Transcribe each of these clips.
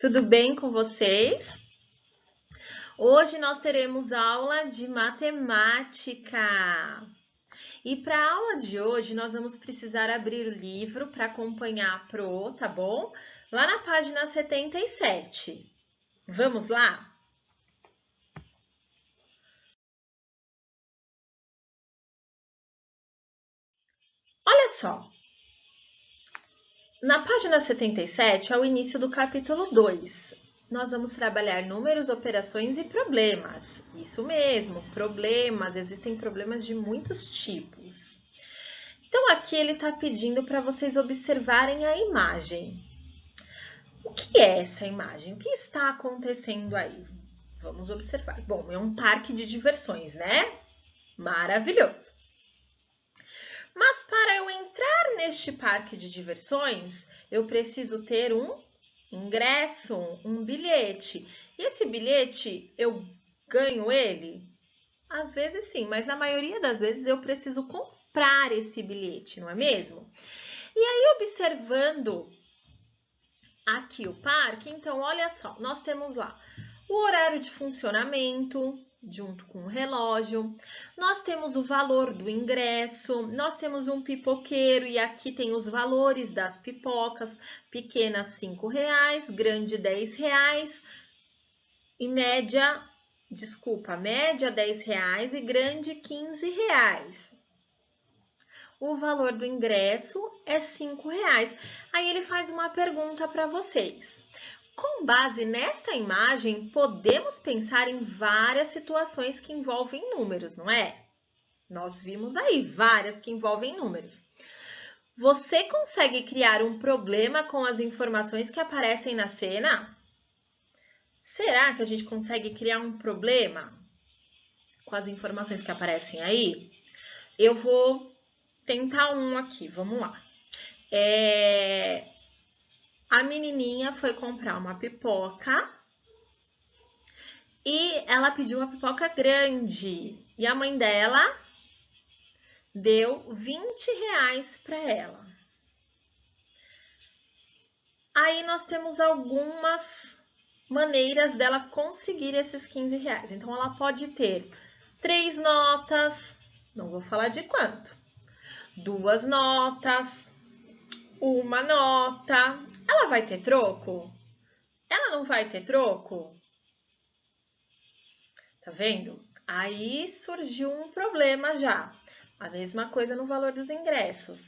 Tudo bem com vocês? Hoje nós teremos aula de matemática. E para a aula de hoje, nós vamos precisar abrir o livro para acompanhar a Pro, tá bom? Lá na página 77. Vamos lá? Olha só. Na página 77 é o início do capítulo 2. Nós vamos trabalhar números, operações e problemas. Isso mesmo, problemas. Existem problemas de muitos tipos. Então, aqui ele está pedindo para vocês observarem a imagem. O que é essa imagem? O que está acontecendo aí? Vamos observar. Bom, é um parque de diversões, né? Maravilhoso! Mas para eu entrar neste parque de diversões, eu preciso ter um ingresso, um bilhete. E esse bilhete, eu ganho ele? Às vezes sim, mas na maioria das vezes eu preciso comprar esse bilhete, não é mesmo? E aí, observando aqui o parque, então, olha só, nós temos lá o horário de funcionamento, junto com o relógio, nós temos o valor do ingresso, nós temos um pipoqueiro e aqui tem os valores das pipocas, pequena R$5, grande R$10 e média R$10 e grande R$15. O valor do ingresso é R$5. Aí ele faz uma pergunta para vocês. Com base nesta imagem, podemos pensar em várias situações que envolvem números, não é? Nós vimos aí várias que envolvem números. Você consegue criar um problema com as informações que aparecem na cena? Será que a gente consegue criar um problema com as informações que aparecem aí? Eu vou tentar um aqui, vamos lá. A menininha foi comprar uma pipoca e ela pediu uma pipoca grande. E a mãe dela deu R$20 para ela. Aí nós temos algumas maneiras dela conseguir esses R$15. Então, ela pode ter 3 notas, não vou falar de quanto, 2 notas, 1 nota. Ela vai ter troco? Ela não vai ter troco? Tá vendo? Aí surgiu um problema já. A mesma coisa no valor dos ingressos.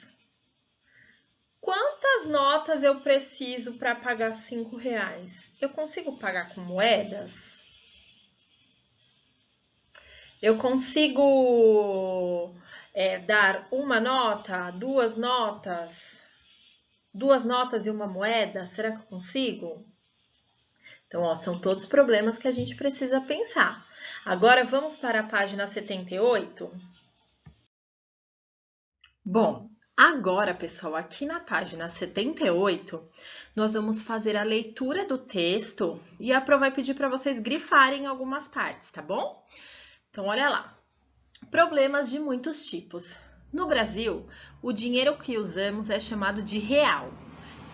Quantas notas eu preciso para pagar R$5? Eu consigo pagar com moedas? Eu consigo dar uma nota, 2 notas, 2 notas e uma moeda? Será que eu consigo? Então, ó, são todos problemas que a gente precisa pensar. Agora, vamos para a página 78. Bom, agora, pessoal, aqui na página 78, nós vamos fazer a leitura do texto e a Pro vai pedir para vocês grifarem algumas partes, tá bom? Então, olha lá. Problemas de muitos tipos. No Brasil, o dinheiro que usamos é chamado de real.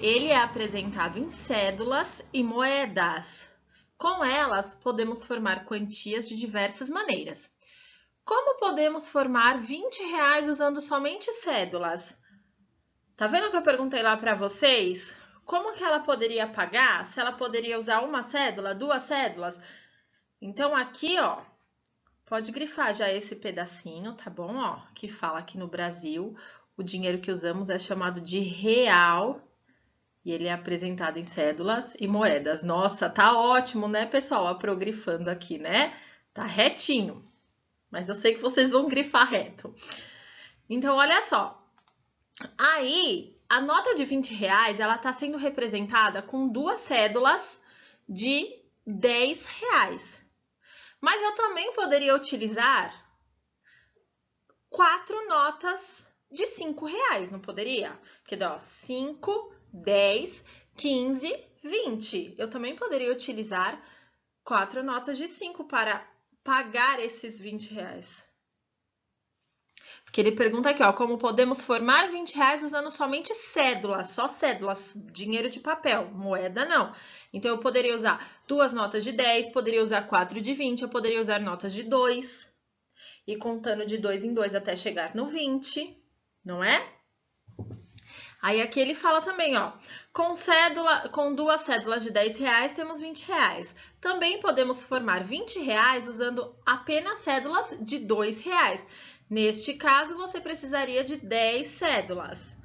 Ele é apresentado em cédulas e moedas. Com elas, podemos formar quantias de diversas maneiras. Como podemos formar R$20 usando somente cédulas? Tá vendo que eu perguntei lá para vocês? Como que ela poderia pagar? Se ela poderia usar uma cédula, 2 cédulas? Então, aqui, ó, pode grifar já esse pedacinho, tá bom? Ó, que fala que no Brasil, o dinheiro que usamos é chamado de real. E ele é apresentado em cédulas e moedas. Nossa, tá ótimo, né, pessoal? A Pro grifando aqui, né? Tá retinho. Mas eu sei que vocês vão grifar reto. Então, olha só. Aí, a nota de R$20, ela tá sendo representada com 2 cédulas de R$10. Mas eu também poderia utilizar 4 notas de R$5, não poderia? Porque, ó, 5, 10, 15, 20. Eu também poderia utilizar 4 notas de 5 para pagar esses R$20. Porque ele pergunta aqui, ó, como podemos formar R$20 usando somente cédulas, só cédulas, dinheiro de papel, moeda não. Então, eu poderia usar 2 notas de 10, poderia usar 4 de 20, eu poderia usar notas de 2, e contando de 2 em 2 até chegar no 20, não é? Aí aqui ele fala também, ó, com 2 cédulas de R$10 temos R$20. Também podemos formar R$20 usando apenas cédulas de R$2. Neste caso, você precisaria de 10 cédulas.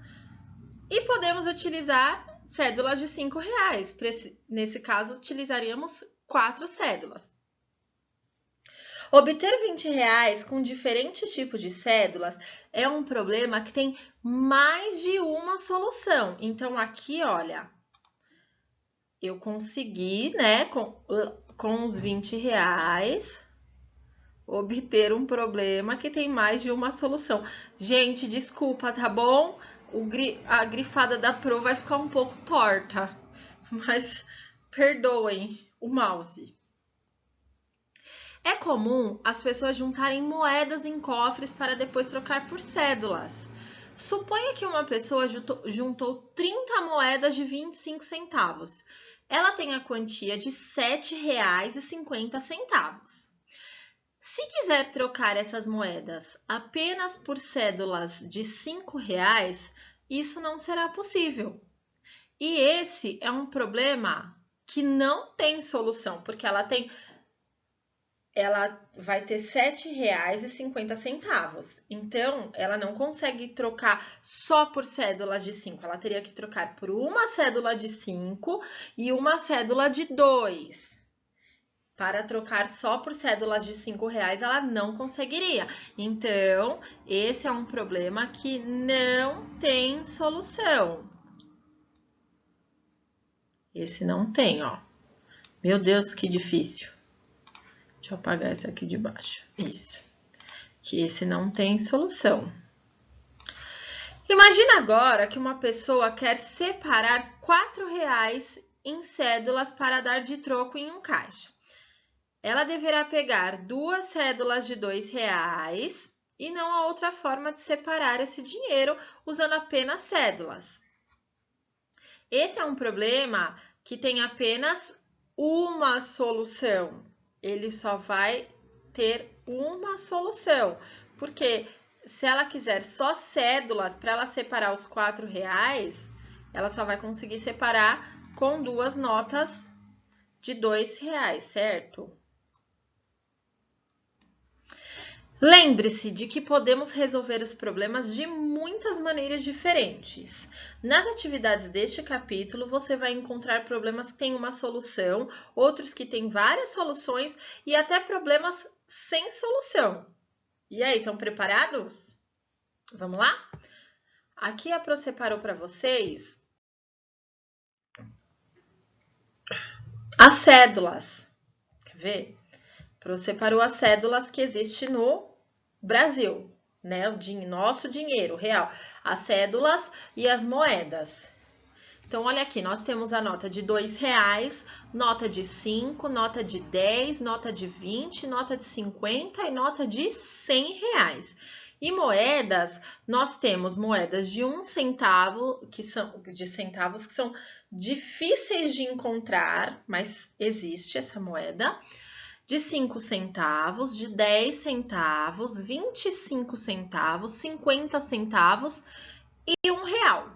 E podemos utilizar cédulas de R$5. Nesse caso, utilizaríamos 4 cédulas. Obter R$20 com diferentes tipos de cédulas é um problema que tem mais de uma solução. Então, aqui, olha, eu consegui, né, com os R$20, obter um problema que tem mais de uma solução. Gente, desculpa, tá bom? A grifada da Pro vai ficar um pouco torta, mas perdoem o mouse. É comum as pessoas juntarem moedas em cofres para depois trocar por cédulas. Suponha que uma pessoa juntou 30 moedas de 25 centavos. Ela tem a quantia de R$7,50. Se quiser trocar essas moedas apenas por cédulas de R$5, isso não será possível. E esse é um problema que não tem solução, porque ela vai ter R$7,50. Então, ela não consegue trocar só por cédulas de 5. Ela teria que trocar por uma cédula de 5 e uma cédula de 2. Para trocar só por cédulas de R$5, ela não conseguiria. Então, esse é um problema que não tem solução. Esse não tem, ó. Meu Deus, que difícil. Deixa eu apagar esse aqui de baixo. Isso. Que esse não tem solução. Imagina agora que uma pessoa quer separar R$4 em cédulas para dar de troco em um caixa. Ela deverá pegar 2 cédulas de R$2 e não há outra forma de separar esse dinheiro usando apenas cédulas. Esse é um problema que tem apenas uma solução. Ele só vai ter uma solução, porque se ela quiser só cédulas para ela separar os R$4, ela só vai conseguir separar com 2 notas de R$2, certo? Lembre-se de que podemos resolver os problemas de muitas maneiras diferentes. Nas atividades deste capítulo, você vai encontrar problemas que têm uma solução, outros que têm várias soluções e até problemas sem solução. E aí, estão preparados? Vamos lá? Aqui a Pro separou para vocês as cédulas. Quer ver? Pro separou as cédulas que existem no Brasil, né? O nosso dinheiro real, as cédulas e as moedas. Então, olha aqui, nós temos a nota de R$2, nota de 5, nota de 10, nota de 20, nota de 50 e nota de R$100. E moedas, nós temos moedas de 1 centavo, que são difíceis de encontrar, mas existe essa moeda. De 5 centavos, de 10 centavos, 25 centavos, 50 centavos e R$1.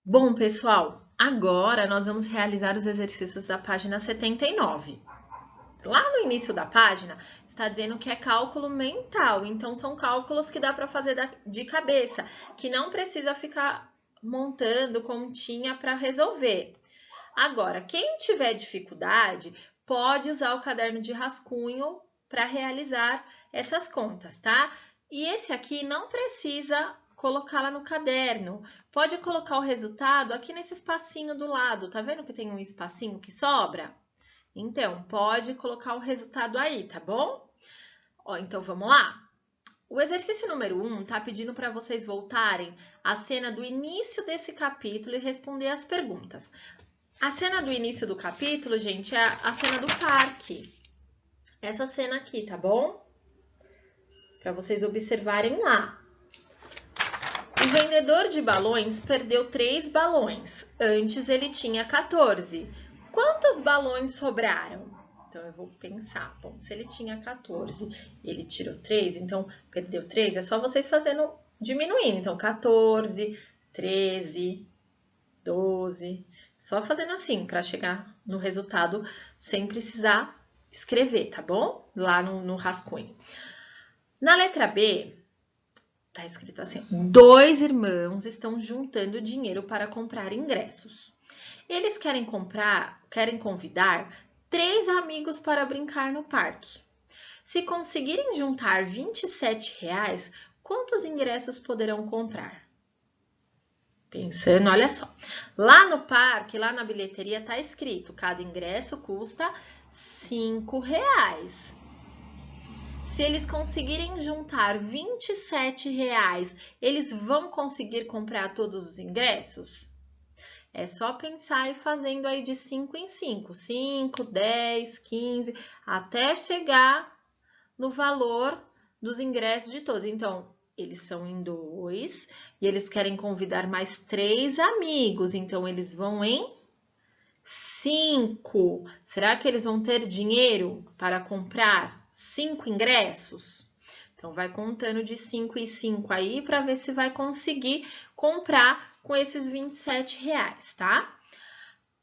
Bom, pessoal, agora nós vamos realizar os exercícios da página 79. Lá no início da página, está dizendo que é cálculo mental, então são cálculos que dá para fazer de cabeça, que não precisa ficar montando continha para resolver. Agora, quem tiver dificuldade, pode usar o caderno de rascunho para realizar essas contas, tá? E esse aqui não precisa colocar lá no caderno. Pode colocar o resultado aqui nesse espacinho do lado. Tá vendo que tem um espacinho que sobra? Então, pode colocar o resultado aí, tá bom? Ó, então, vamos lá? O exercício número 1 tá pedindo para vocês voltarem à cena do início desse capítulo e responder as perguntas. A cena do início do capítulo, gente, é a cena do parque. Essa cena aqui, tá bom? para vocês observarem lá. O vendedor de balões perdeu 3 balões. Antes ele tinha 14. Quantos balões sobraram? Então, eu vou pensar. Bom, se ele tinha 14 e ele tirou 3, então perdeu 3, é só vocês fazendo, diminuindo. Então, 14, 13, 12. Só fazendo assim, para chegar no resultado sem precisar escrever, tá bom? Lá no rascunho. Na letra B, tá escrito assim: 2 irmãos estão juntando dinheiro para comprar ingressos. Eles querem convidar 3 amigos para brincar no parque. Se conseguirem juntar R$27, quantos ingressos poderão comprar? Pensando, olha só. Lá no parque, lá na bilheteria, tá escrito: cada ingresso custa R$5. Se eles conseguirem juntar R$27, eles vão conseguir comprar todos os ingressos? É só pensar e fazendo aí de 5 em 5. 5, 10, 15, até chegar no valor dos ingressos de todos. Então, eles são em 2 e eles querem convidar mais 3 amigos. Então, eles vão em 5. Será que eles vão ter dinheiro para comprar 5 ingressos? Então, vai contando de 5 em 5 aí para ver se vai conseguir comprar com esses R$27, tá?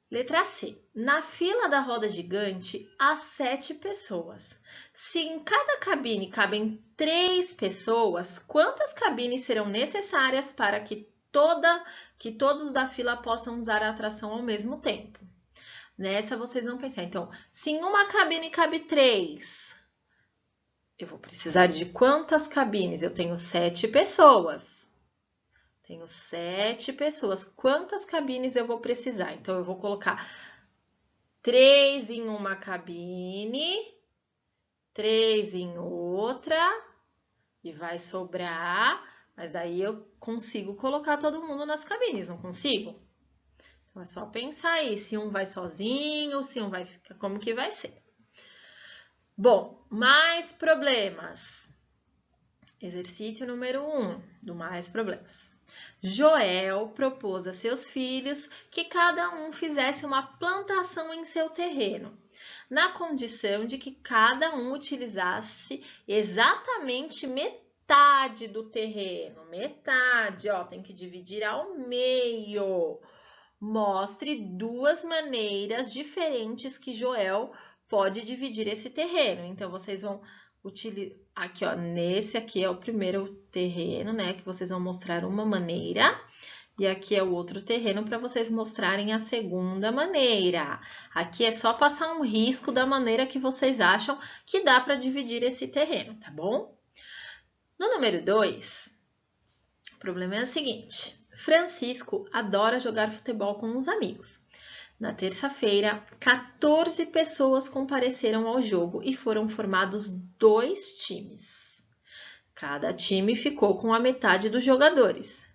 Letra C. Na fila da roda gigante, há 7 pessoas. Se em cada cabine cabem 3 pessoas, quantas cabines serão necessárias para que todos da fila possam usar a atração ao mesmo tempo? Nessa vocês vão pensar. Então, se em uma cabine cabe 3, eu vou precisar de quantas cabines? Eu tenho 7 pessoas. Tenho 7 pessoas. Quantas cabines eu vou precisar? Então, eu vou colocar 3 em uma cabine, 3 em outra, e vai sobrar, mas daí eu consigo colocar todo mundo nas cabines, não consigo? Então, é só pensar aí, se um vai sozinho, se um vai ficar, como que vai ser? Bom, mais problemas. Exercício número 1 do mais problemas. Joel propôs a seus filhos que cada um fizesse uma plantação em seu terreno, na condição de que cada um utilizasse exatamente metade do terreno. Metade, ó, tem que dividir ao meio. Mostre 2 maneiras diferentes que Joel pode dividir esse terreno. Então, vocês vão utilizar aqui, ó, nesse aqui é o primeiro terreno, né, que vocês vão mostrar uma maneira, e aqui é o outro terreno para vocês mostrarem a segunda maneira. Aqui é só passar um risco da maneira que vocês acham que dá para dividir esse terreno, tá bom? No número 2, o problema é o seguinte: Francisco adora jogar futebol com os amigos. Na terça-feira, 14 pessoas compareceram ao jogo e foram formados 2 times. Cada time ficou com a metade dos jogadores.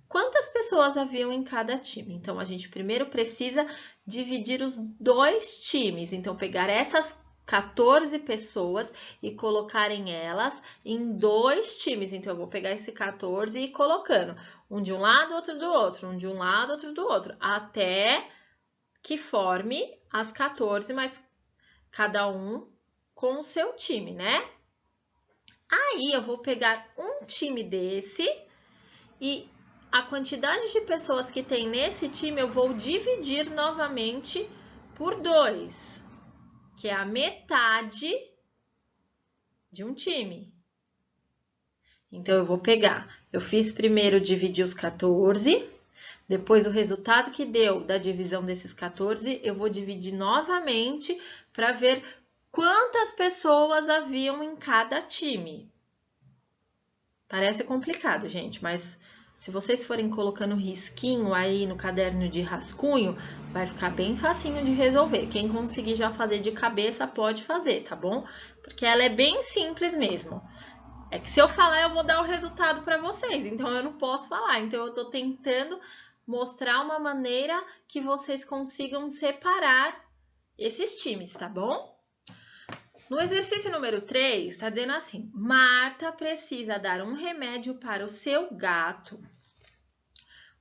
Quantas pessoas haviam em cada time? Então, a gente primeiro precisa dividir os 2 times. Então, pegar essas 14 pessoas e colocarem elas em 2 times. Então, eu vou pegar esse 14 e ir colocando um de um lado, outro do outro, um de um lado, outro do outro, até que forme as 14, mas cada um com o seu time, né? Aí, eu vou pegar um time desse e a quantidade de pessoas que tem nesse time eu vou dividir novamente por 2, que é a metade de um time. Então, eu vou pegar, eu fiz primeiro dividir os 14, depois o resultado que deu da divisão desses 14, eu vou dividir novamente para ver quantas pessoas haviam em cada time. Parece complicado, gente, mas se vocês forem colocando risquinho aí no caderno de rascunho, vai ficar bem facinho de resolver. Quem conseguir já fazer de cabeça, pode fazer, tá bom? Porque ela é bem simples mesmo. É que se eu falar, eu vou dar o resultado para vocês, então eu não posso falar. Então, eu tô tentando mostrar uma maneira que vocês consigam separar esses times, tá bom? No exercício número 3, está dizendo assim: Marta precisa dar um remédio para o seu gato.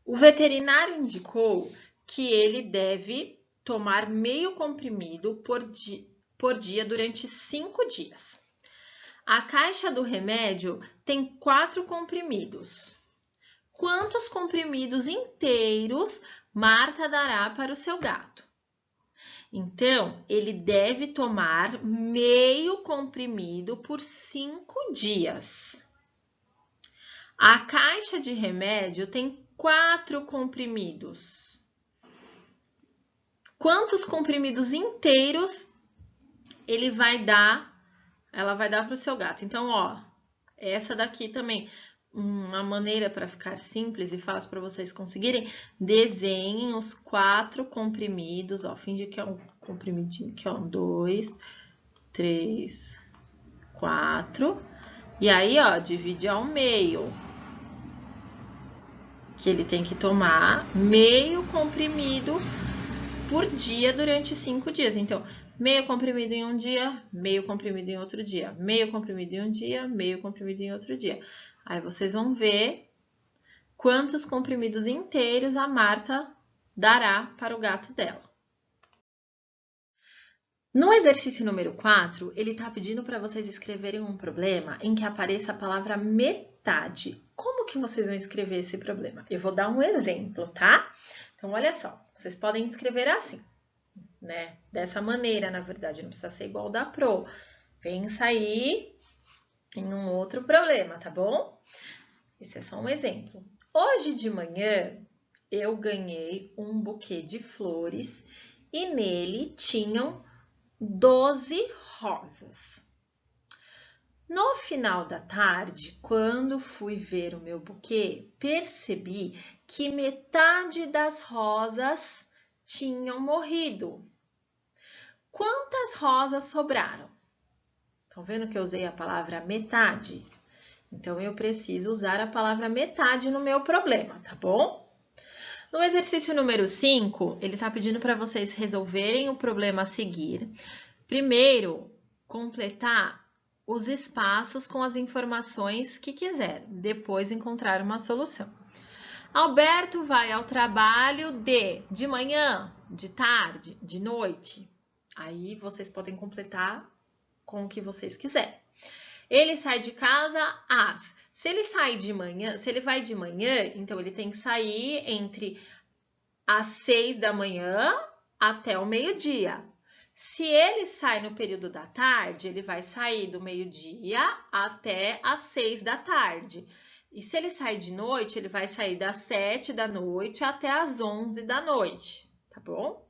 O veterinário indicou que ele deve tomar meio comprimido por dia durante 5 dias. A caixa do remédio tem 4 comprimidos. Quantos comprimidos inteiros Marta dará para o seu gato? Então, ele deve tomar meio comprimido por 5 dias. A caixa de remédio tem 4 comprimidos. Quantos comprimidos inteiros ela vai dar para o seu gato? Então, ó, essa daqui também, uma maneira para ficar simples e fácil para vocês conseguirem, desenhem os 4 comprimidos, ó, finge que é um comprimidinho aqui, ó, 2, 3, 4, e aí, ó, divide ao meio, que ele tem que tomar meio comprimido por dia durante 5 dias. Então, meio comprimido em um dia, meio comprimido em outro dia, meio comprimido em um dia, meio comprimido em outro dia. Aí vocês vão ver quantos comprimidos inteiros a Marta dará para o gato dela. No exercício número 4, ele está pedindo para vocês escreverem um problema em que apareça a palavra metade. Como que vocês vão escrever esse problema? Eu vou dar um exemplo, tá? Então, olha só, vocês podem escrever assim, né? Dessa maneira, na verdade, não precisa ser igual ao da Pro. Pensa aí em um outro problema, tá bom? Esse é só um exemplo. Hoje de manhã, eu ganhei um buquê de flores e nele tinham 12 rosas. No final da tarde, quando fui ver o meu buquê, percebi que metade das rosas tinham morrido. Quantas rosas sobraram? Estão vendo que eu usei a palavra metade? Então, eu preciso usar a palavra metade no meu problema, tá bom? No exercício número 5, ele está pedindo para vocês resolverem o problema a seguir. Primeiro, completar os espaços com as informações que quiser. Depois, encontrar uma solução. Alberto vai ao trabalho de manhã, de tarde, de noite. Aí, vocês podem completar com o que vocês quiserem. Ele sai de casa às... Se ele sai de manhã, se ele vai de manhã, então ele tem que sair entre as 6 da manhã até o meio-dia. Se ele sai no período da tarde, ele vai sair do meio-dia até as 6 da tarde. E se ele sai de noite, ele vai sair das 7 da noite até as 11 da noite, tá bom?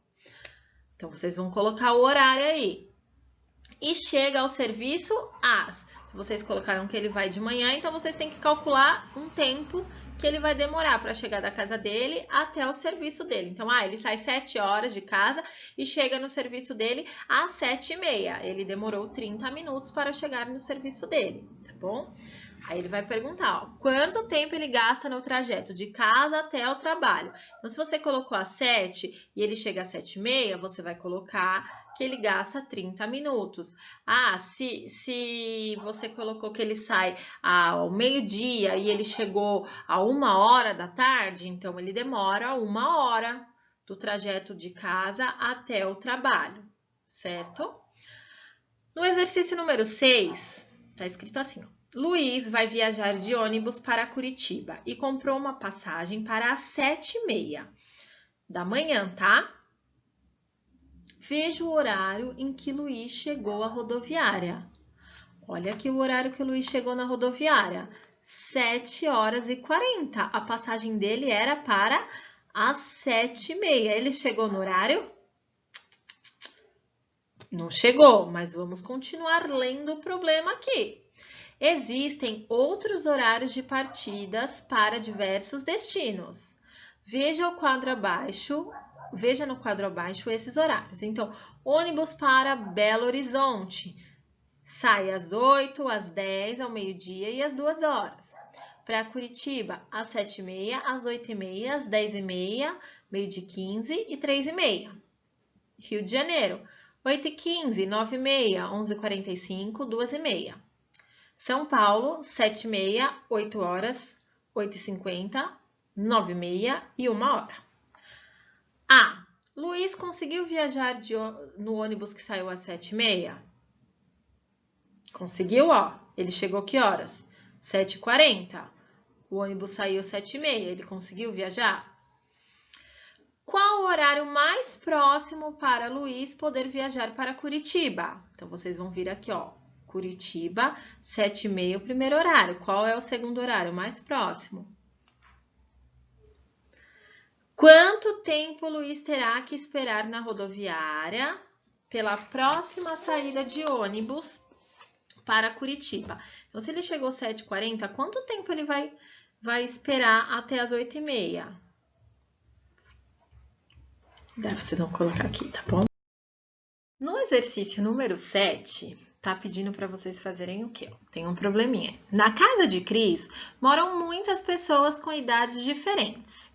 Então, vocês vão colocar o horário aí. E chega ao serviço às... Se vocês colocaram que ele vai de manhã, então vocês têm que calcular um tempo que ele vai demorar para chegar da casa dele até o serviço dele. Então, ele sai 7 horas de casa e chega no serviço dele às 7h30. Ele demorou 30 minutos para chegar no serviço dele, tá bom? Aí ele vai perguntar, ó, quanto tempo ele gasta no trajeto de casa até o trabalho? Então, se você colocou às 7 e ele chega às 7h30, você vai colocar que ele gasta 30 minutos. Se você colocou que ele sai ao meio-dia e ele chegou a 1h da tarde, então ele demora 1 hora do trajeto de casa até o trabalho, certo? No exercício número 6, tá escrito assim, ó. Luiz vai viajar de ônibus para Curitiba e comprou uma passagem para as 7h30 da manhã, tá? Veja o horário em que Luiz chegou à rodoviária. Olha aqui o horário que o Luiz chegou na rodoviária. 7h40. A passagem dele era para as 7h30. Ele chegou no horário? Não chegou, mas vamos continuar lendo o problema aqui. Existem outros horários de partidas para diversos destinos. Veja no quadro abaixo esses horários. Então, ônibus para Belo Horizonte sai às 8, às 10, ao meio-dia e às 2 horas. Para Curitiba, às 7h30, às 8h30, às 10h30, meio-dia 15 e 3h30. Rio de Janeiro, 8h15, 9h30, 11h45, 2h30. São Paulo, 7h30, 8h, 8h50, 9h30 e 1h. A. Luiz conseguiu viajar no ônibus que saiu às 7h30? Conseguiu, ó. Ele chegou que horas? 7h40. O ônibus saiu às 7h30. Ele conseguiu viajar? Qual o horário mais próximo para Luiz poder viajar para Curitiba? Então, vocês vão vir aqui, ó. Curitiba, 7h30, o primeiro horário. Qual é o segundo horário mais próximo? Quanto tempo Luiz terá que esperar na rodoviária pela próxima saída de ônibus para Curitiba? Então, se ele chegou às 7h40, quanto tempo ele vai esperar até as 8h30? Vocês vão colocar aqui, tá bom? No exercício número 7, tá pedindo para vocês fazerem o quê? Tem um probleminha. Na casa de Cris, moram muitas pessoas com idades diferentes.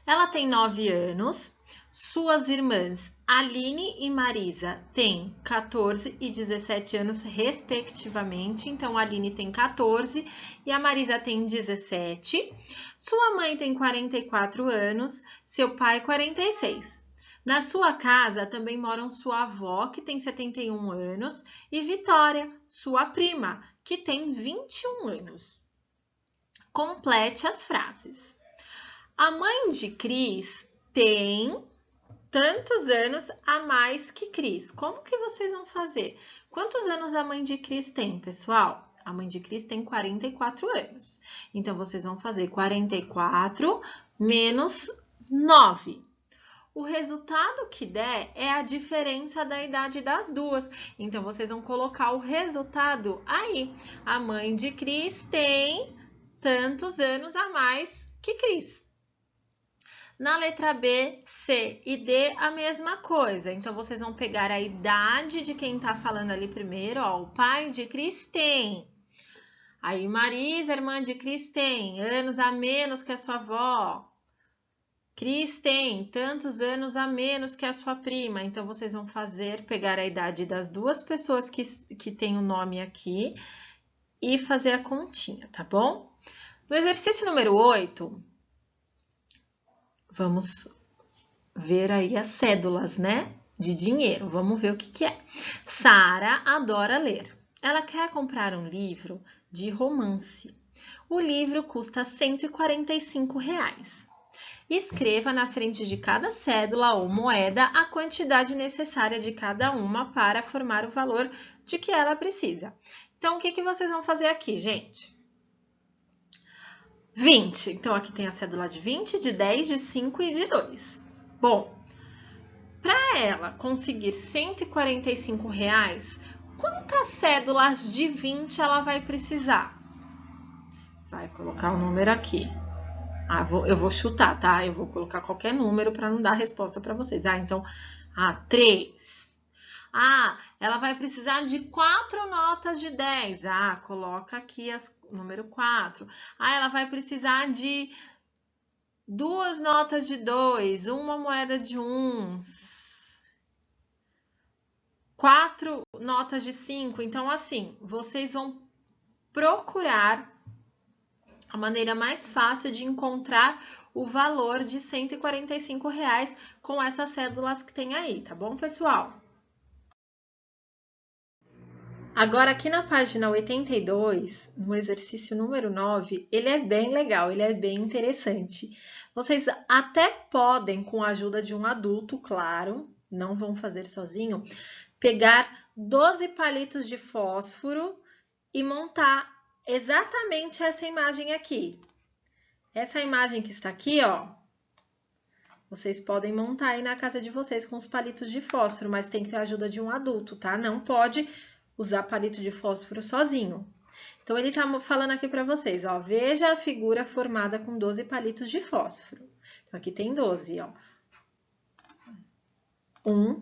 Ela tem 9 anos, suas irmãs Aline e Marisa têm 14 e 17 anos, respectivamente. Então, a Aline tem 14 e a Marisa tem 17. Sua mãe tem 44 anos, seu pai 46. Na sua casa também moram sua avó, que tem 71 anos, e Vitória, sua prima, que tem 21 anos. Complete as frases. A mãe de Cris tem tantos anos a mais que Cris. Como que vocês vão fazer? Quantos anos a mãe de Cris tem, pessoal? A mãe de Cris tem 44 anos. Então, vocês vão fazer 44 menos 9. O resultado que der é a diferença da idade das duas. Então, vocês vão colocar o resultado aí. A mãe de Cris tem tantos anos a mais que Cris. Na letra B, C e D, a mesma coisa. Então, vocês vão pegar a idade de quem tá falando ali primeiro, ó. O pai de Cris tem. Aí, Marisa, irmã de Cris, tem anos a menos que a sua avó. Cris tem tantos anos a menos que a sua prima. Então, vocês vão pegar a idade das duas pessoas que tem o nome aqui e fazer a continha, tá bom? No exercício número 8, vamos ver aí as cédulas, né? De dinheiro. Vamos ver o que é. Sara adora ler. Ela quer comprar um livro de romance. O livro custa R$ 145. Escreva na frente de cada cédula ou moeda a quantidade necessária de cada uma para formar o valor de que ela precisa. Então, o que vocês vão fazer aqui, gente? 20. Então, aqui tem a cédula de 20, de 10, de 5 e de 2. Bom, para ela conseguir R$ 145, quantas cédulas de 20 ela vai precisar? Vai colocar o número aqui. Eu vou chutar, tá? Eu vou colocar qualquer número para não dar resposta para vocês. Então, 3. Ela vai precisar de 4 notas de 10. Coloca aqui o número 4. Ela vai precisar de 2 notas de 2, uma moeda de 1, 4 notas de 5. Então, assim, vocês vão procurar a maneira mais fácil de encontrar o valor de R$ 145 com essas cédulas que tem aí, tá bom, pessoal? Agora, aqui na página 82, no exercício número 9, ele é bem legal, ele é bem interessante. Vocês até podem, com a ajuda de um adulto, claro, não vão fazer sozinho, pegar 12 palitos de fósforo e montar exatamente essa imagem aqui. Essa imagem que está aqui, ó, vocês podem montar aí na casa de vocês com os palitos de fósforo, mas tem que ter a ajuda de um adulto, tá? Não pode usar palito de fósforo sozinho. Então, ele tá falando aqui para vocês, ó, veja a figura formada com 12 palitos de fósforo. Então, aqui tem 12, ó. 1,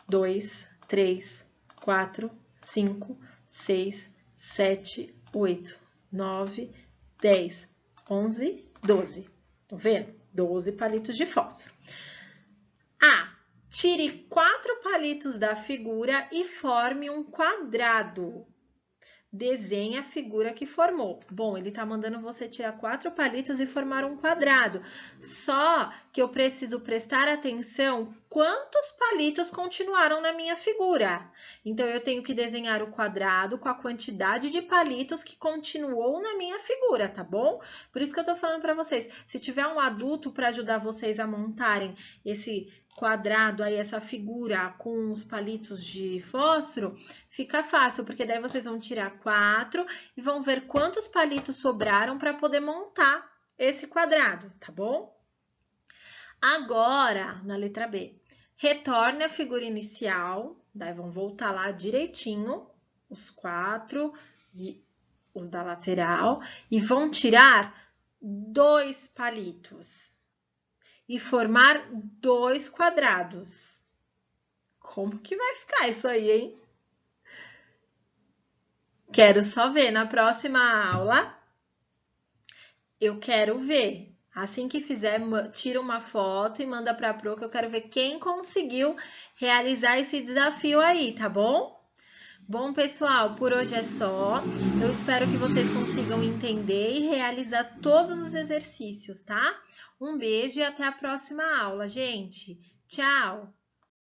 2, 3, 4, 5, 6, 7, 8, 9, 10, 11, 12. Estão vendo? 12 palitos de fósforo. Tire 4 palitos da figura e forme um quadrado. Desenhe a figura que formou. Bom, ele tá mandando você tirar 4 palitos e formar um quadrado. Só que eu preciso prestar atenção quantos palitos continuaram na minha figura. Então, eu tenho que desenhar o quadrado com a quantidade de palitos que continuou na minha figura, tá bom? Por isso que eu tô falando para vocês. Se tiver um adulto para ajudar vocês a montarem esse quadrado aí, essa figura com os palitos de fósforo, fica fácil, porque daí vocês vão tirar 4 e vão ver quantos palitos sobraram para poder montar esse quadrado, tá bom? Agora, na letra B, retorne a figura inicial, daí vão voltar lá direitinho, os 4 e os da lateral, e vão tirar 2 palitos e formar 2 quadrados. Como que vai ficar isso aí, hein? Quero só ver na próxima aula. Eu quero ver. Assim que fizer, tira uma foto e manda para a Pro, que eu quero ver quem conseguiu realizar esse desafio aí, tá bom? Bom, pessoal, por hoje é só. Eu espero que vocês consigam entender e realizar todos os exercícios, tá? Um beijo e até a próxima aula, gente. Tchau!